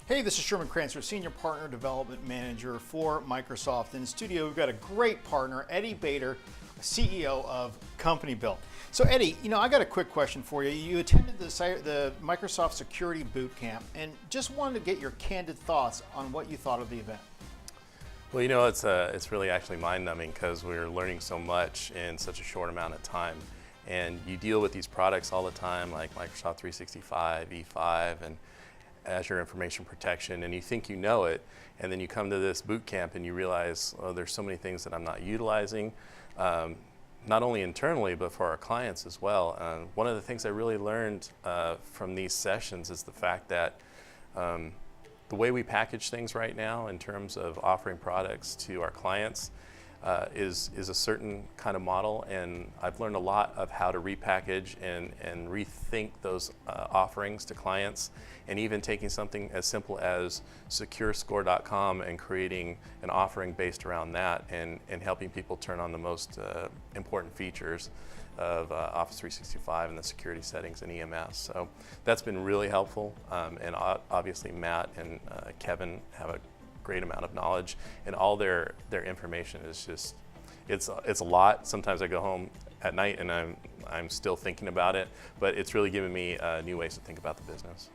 Hey, this is Sherman Crancer, Senior Partner Development Manager for Microsoft. In the studio, we've got a great partner, Eddie Bader, CEO of Company Built. So Eddie, I got a quick question for you. You attended the Microsoft Security Bootcamp and just wanted to get your candid thoughts on what you thought of the event. Well, it's really actually mind-numbing because we're learning so much in such a short amount of time. And you deal with these products all the time, like Microsoft 365, E5, and Azure Information Protection, and you think you know it, and then you come to this boot camp and you realize, oh, there's so many things that I'm not utilizing, not only internally, but for our clients as well. One of the things I really learned from these sessions is the fact that the way we package things right now in terms of offering products to our clients is a certain kind of model, and I've learned a lot of how to repackage and rethink those offerings to clients, and even taking something as simple as securescore.com and creating an offering based around that and helping people turn on the most important features of Office 365 and the security settings in EMS. So that's been really helpful, and obviously Matt and Kevin have a great amount of knowledge, and all their information is just, it's a lot. Sometimes I go home at night and I'm still thinking about it, but it's really given me new ways to think about the business.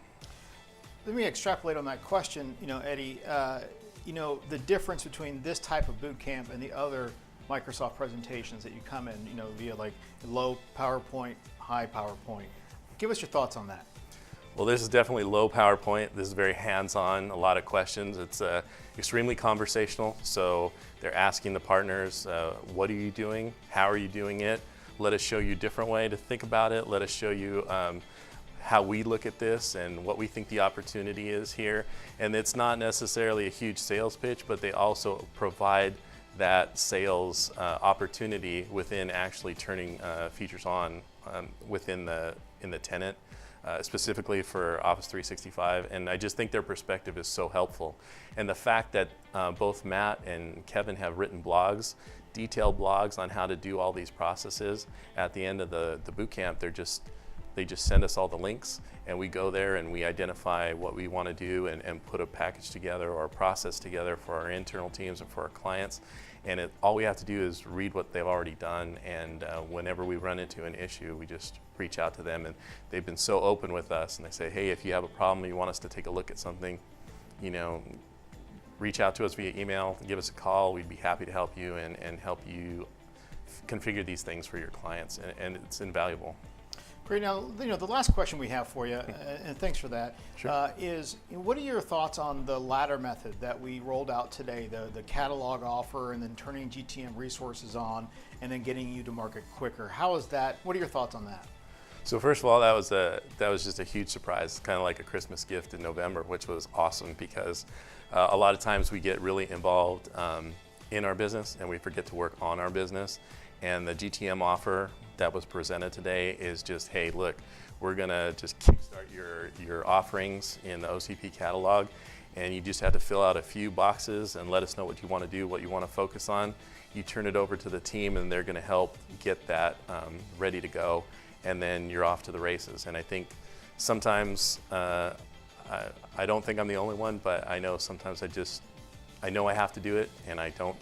Let me extrapolate on that question, Eddie. The difference between this type of boot camp and the other Microsoft presentations that you come in, via like low PowerPoint, high PowerPoint. Give us your thoughts on that. Well, this is definitely low PowerPoint. This is very hands-on, a lot of questions. It's extremely conversational, so they're asking the partners, what are you doing? How are you doing it? Let us show you a different way to think about it. Let us show you how we look at this and what we think the opportunity is here. And it's not necessarily a huge sales pitch, but they also provide that sales opportunity within actually turning features on in the tenant. Specifically for Office 365, and I just think their perspective is so helpful. And the fact that both Matt and Kevin have written blogs, detailed blogs on how to do all these processes, at the end of the boot camp, they just send us all the links, and we go there and we identify what we want to do and put a package together or a process together for our internal teams and for our clients. And all we have to do is read what they've already done, and whenever we run into an issue, we just reach out to them, and they've been so open with us, and they say, hey, if you have a problem, you want us to take a look at something, reach out to us via email, give us a call, we'd be happy to help you and help you configure these things for your clients, and it's invaluable. Great. Now, the last question we have for you, and thanks for that, sure. Is what are your thoughts on the ladder method that we rolled out today, the catalog offer and then turning GTM resources on and then getting you to market quicker? How is that? What are your thoughts on that? So first of all, that was just a huge surprise, kind of like a Christmas gift in November, which was awesome because a lot of times we get really involved in our business and we forget to work on our business. And the GTM offer that was presented today is just, hey, look, we're gonna just kickstart your offerings in the OCP catalog, and you just have to fill out a few boxes and let us know what you want to do, what you want to focus on. You turn it over to the team, and they're gonna help get that ready to go, and then you're off to the races. And I think sometimes, I don't think I'm the only one, but I know sometimes I know I have to do it, and I don't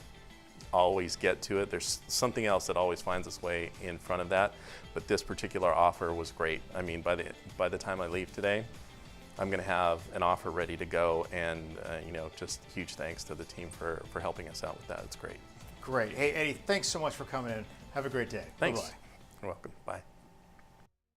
always get to it. There's something else that always finds its way in front of that, but this particular offer was great. I mean, by the time I leave today, I'm going to have an offer ready to go, and just huge thanks to the team for helping us out with that. It's great. Great. Hey, Eddie, thanks so much for coming in. Have a great day. Thanks. Bye-bye. You're welcome. Bye.